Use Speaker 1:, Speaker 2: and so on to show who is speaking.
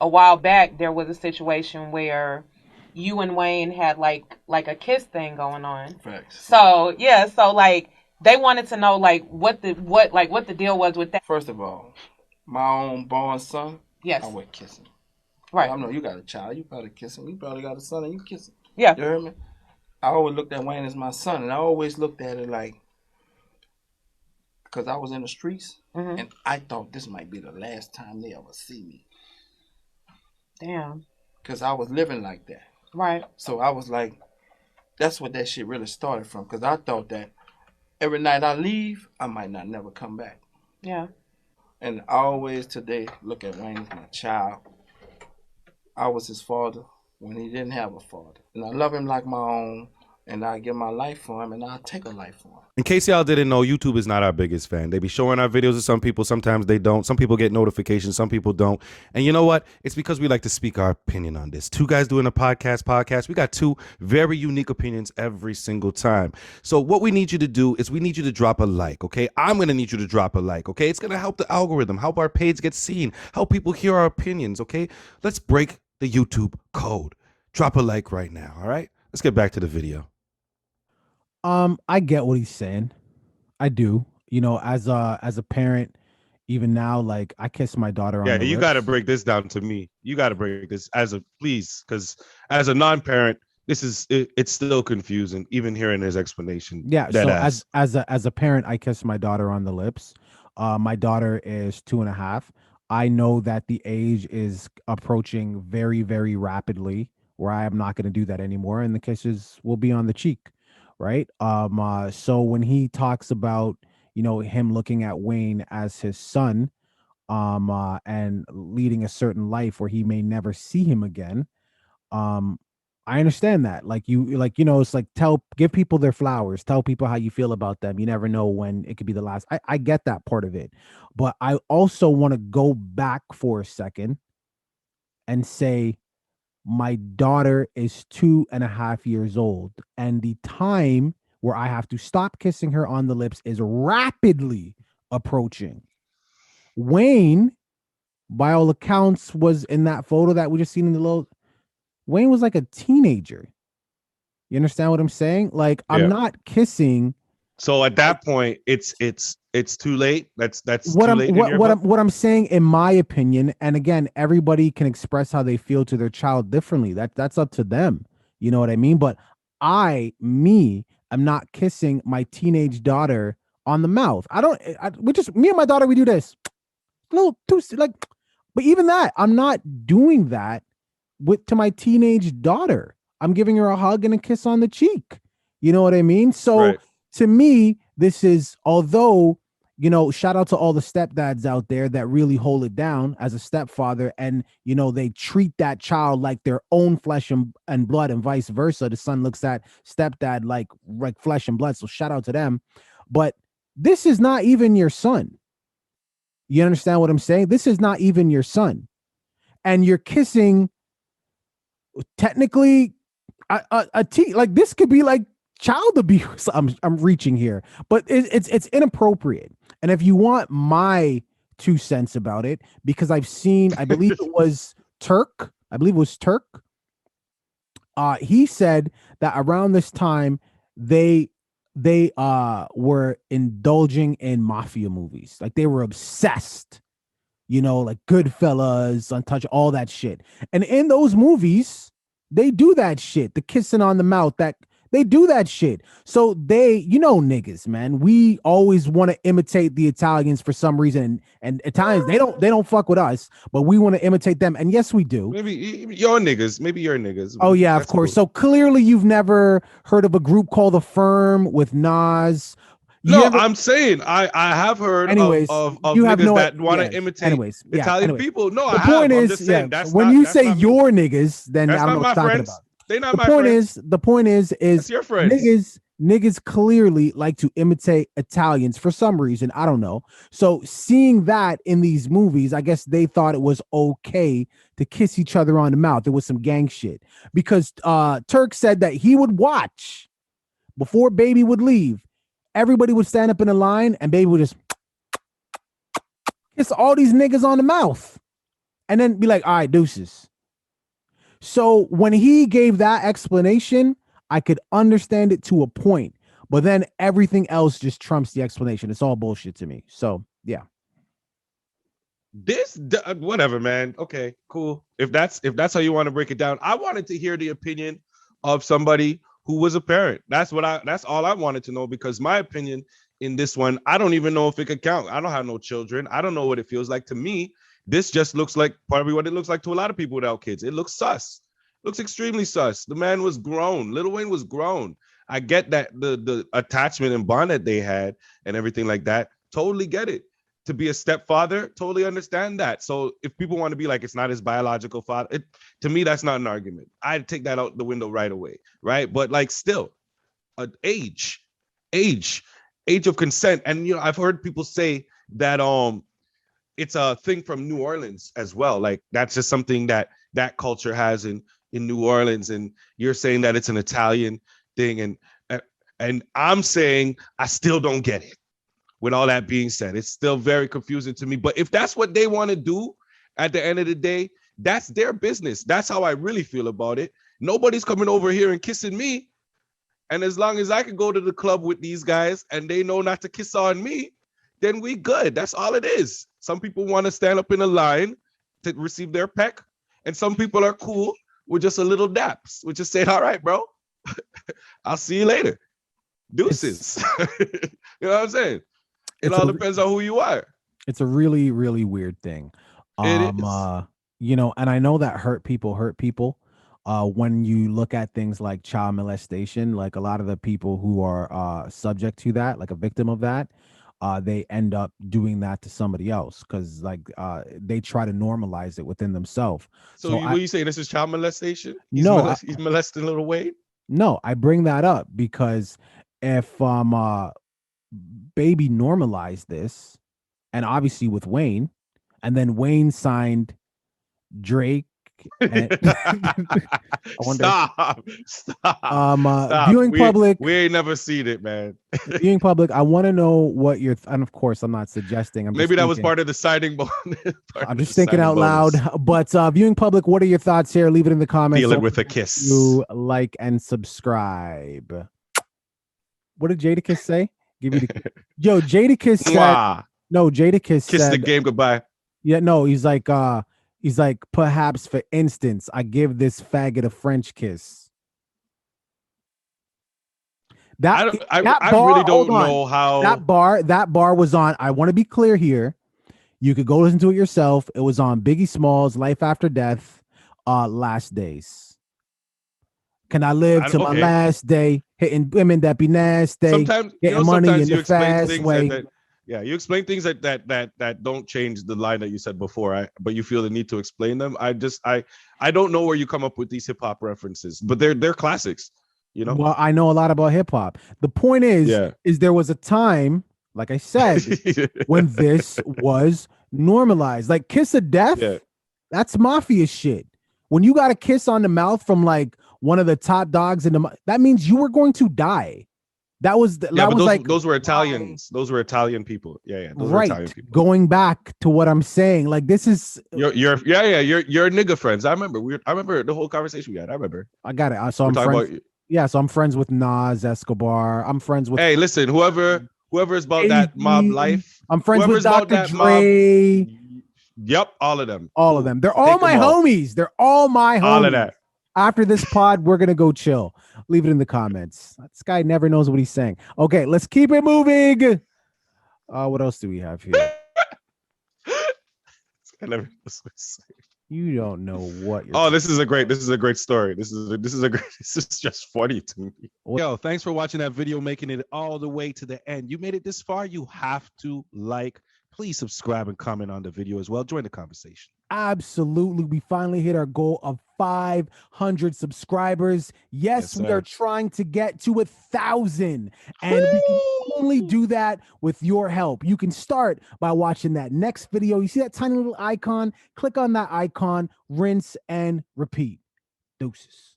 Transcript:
Speaker 1: a while back there was a situation where you and Wayne had like a kiss thing going on.
Speaker 2: Facts.
Speaker 1: So yeah, so like they wanted to know like what the deal was with that.
Speaker 2: First of all, my own born son,
Speaker 1: Yes.
Speaker 2: I would kiss him.
Speaker 1: Right.
Speaker 2: I know you got a child, you probably kiss him. You probably got a son and you kiss him.
Speaker 1: Yeah.
Speaker 2: You heard me? I always looked at Wayne as my son, and I always looked at it like, because I was in the streets, and I thought this might be the last time they ever see me.
Speaker 1: Damn.
Speaker 2: Because I was living like that.
Speaker 1: Right.
Speaker 2: So I was like, that's what that shit really started from. Because I thought that every night I leave, I might not never come back.
Speaker 1: Yeah.
Speaker 2: And I always today look at Wayne as my child. I was his father when he didn't have a father. And I love him like my own. And I give my life for him, and I'll take a life for him.
Speaker 3: In case y'all didn't know, YouTube is not our biggest fan. They be showing our videos to some people. Sometimes they don't. Some people get notifications. Some people don't. And you know what? It's because we like to speak our opinion on this. Two guys doing a podcast. We got two very unique opinions every single time. So what we need you to do is we need you to drop a like, okay? I'm going to need you to drop a like, okay? It's going to help the algorithm, help our page get seen, help people hear our opinions, okay? Let's break the YouTube code. Drop a like right now, all right? Let's get back to the video.
Speaker 4: I get what he's saying. I do. You know, as a parent, even now, like I kiss my daughter on the
Speaker 3: you
Speaker 4: lips.
Speaker 3: got to break this down to me. You got to break this please, because as a non-parent, it's still confusing, even hearing his explanation.
Speaker 4: Yeah. So as a parent, I kiss my daughter on the lips. My daughter is 2.5. I know that the age is approaching very, very rapidly where I am not going to do that anymore, and the kisses will be on the cheek, right? So when he talks about, you know, him looking at Wayne as his son, and leading a certain life where he may never see him again, um, I understand that. Like, you know, it's like give people their flowers, tell people how you feel about them. You never know when it could be the last. I get that part of it, but I also want to go back for a second and say my daughter is 2.5 years old, and the time where I have to stop kissing her on the lips is rapidly approaching. Wayne, by all accounts, was in that photo that we just seen in the little. Wayne was like a teenager. You understand what I'm saying? Like, I'm not kissing.
Speaker 3: So at that point, it's too late. That's
Speaker 4: what
Speaker 3: too
Speaker 4: I'm
Speaker 3: late.
Speaker 4: what I'm saying, in my opinion. And again, everybody can express how they feel to their child differently. That's up to them. You know what I mean? But I'm not kissing my teenage daughter on the mouth. We just, me and my daughter, we do this. A little too like, but even that, I'm not doing that to my teenage daughter. I'm giving her a hug and a kiss on the cheek. You know what I mean? So to me, this is, although, you know, shout out to all the stepdads out there that really hold it down as a stepfather, and, you know, they treat that child like their own flesh and blood, and vice versa. The son looks at stepdad like flesh and blood. So shout out to them. But this is not even your son. You understand what I'm saying? This is not even your son. And you're kissing, technically, like this could be like child abuse. I'm reaching here, but it's inappropriate. And if you want my 2 cents about it, because I believe it was Turk. He said that around this time they were indulging in mafia movies. Like they were obsessed, you know, like Goodfellas, Untouched, all that shit. And in those movies, they do that shit. The kissing on the mouth, that they do that shit. So you know, niggas, man, we always want to imitate the Italians for some reason. And Italians, they don't fuck with us, but we want to imitate them. And yes, we do.
Speaker 3: Maybe your niggas.
Speaker 4: Oh yeah, of course. Cool. So clearly you've never heard of a group called The Firm with Nas.
Speaker 3: I'm saying I have heard of
Speaker 4: you have
Speaker 3: niggas that want to imitate Italian people. No,
Speaker 4: the point is, I'm just saying, when you say your niggas, then I don't know what you're talking about.
Speaker 3: They're not my friends.
Speaker 4: The point is
Speaker 3: that's your friends.
Speaker 4: Niggas clearly like to imitate Italians for some reason. I don't know. So seeing that in these movies, I guess they thought it was okay to kiss each other on the mouth. There was some gang shit, because Turk said that he would watch before baby would leave. Everybody would stand up in a line and baby would just kiss all these niggas on the mouth. and then be like, all right, deuces. So when he gave that explanation, I could understand it to a point, but then everything else just trumps the explanation. It's all bullshit to me. So yeah.
Speaker 3: Whatever, man. Okay, cool. If that's how you want to break it down, I wanted to hear the opinion of somebody who was a parent. That's all I wanted to know, because my opinion in this one, I don't even know if it could count. I don't have no children. I don't know what it feels like. To me, this just looks like probably what it looks like to a lot of people without kids. It looks sus. Looks extremely sus. The man was grown. Lil Wayne was grown. I get that the attachment and bond that they had and everything like that. Totally get it. To be a stepfather, totally understand that. So if people want to be like, it's not his biological father, to me, that's not an argument. I'd take that out the window right away, right? But like still, age of consent. And I've heard people say that it's a thing from New Orleans as well. Like that's just something that culture has in New Orleans. And you're saying that it's an Italian thing. And I'm saying I still don't get it. With all that being said, it's still very confusing to me. But if that's what they want to do at the end of the day, that's their business. That's how I really feel about it. Nobody's coming over here and kissing me. And as long as I can go to the club with these guys and they know not to kiss on me, then we good. That's all it is. Some people want to stand up in a line to receive their peck. And some people are cool with just a little daps. We just say, all right, bro, I'll see you later. Deuces. You know what I'm saying? It all depends on who you are.
Speaker 4: It's a really, really weird thing.
Speaker 3: It is.
Speaker 4: And I know that hurt people. When you look at things like child molestation, like a lot of the people who are subject to that, like a victim of that, they end up doing that to somebody else because they try to normalize it within themselves.
Speaker 3: So what you say, this is child molestation? He's molesting Lil Wayne?
Speaker 4: No, I bring that up because if Baby normalized this, and obviously with Wayne, and then Wayne signed Drake. And
Speaker 3: Stop.
Speaker 4: Viewing public.
Speaker 3: We ain't never seen it, man.
Speaker 4: Viewing public. I want to know what and of course, I'm not suggesting.
Speaker 3: Maybe that was part of the signing bonus.
Speaker 4: I'm just thinking out loud. But viewing public, what are your thoughts here? Leave it in the comments.
Speaker 3: Feel it with a kiss.
Speaker 4: You like and subscribe. What did Jadakiss say? Give me the Jadakiss said. No, Jadakiss said.
Speaker 3: Kiss the game goodbye.
Speaker 4: Yeah, no, he's like, perhaps for instance, I give this faggot a French kiss.
Speaker 3: I really don't know how
Speaker 4: that bar was on. I want to be clear here. You could go listen to it yourself. It was on Biggie Smalls' Life After Death, Last Days. Can I live to my last day, hitting women that be nasty,
Speaker 3: sometimes,
Speaker 4: getting money in the fast way.
Speaker 3: You explain things that don't change the line that you said before, but you feel the need to explain them. I don't know where you come up with these hip hop references, but they're classics,
Speaker 4: Well, I know a lot about hip hop. The point is there was a time, like I said, when this was normalized. Like kiss of death, that's mafia shit. When you got a kiss on the mouth from like one of the top dogs that means you were going to die. Those
Speaker 3: were Italians. Those were Italian people. Yeah. Those were Italian people.
Speaker 4: Going back to what I'm saying, like this is
Speaker 3: your nigga friends. I remember the whole conversation we had. I remember.
Speaker 4: I got it. So I'm friends with Nas Escobar. I'm friends with.
Speaker 3: Hey, listen, whoever is about that mob life.
Speaker 4: I'm friends with Dr. Dre.
Speaker 3: Yep, all of them.
Speaker 4: All of them. They're all my homies. They're all my homies.
Speaker 3: All of that.
Speaker 4: After this pod, we're going to go chill. Leave it in the comments. This guy never knows what he's saying. Okay, let's keep it moving. What else do we have here?
Speaker 3: I never know what to say.
Speaker 4: You don't know what you're
Speaker 3: this is a great story. This is just funny to me. Yo, thanks for watching that video, making it all the way to the end. You made it this far, you have to please subscribe and comment on the video as well. Join the conversation.
Speaker 4: Absolutely. We finally hit our goal of 500 subscribers. Yes, we are trying to get to 1,000. And we can only do that with your help. You can start by watching that next video. You see that tiny little icon? Click on that icon, rinse and repeat. Deuces.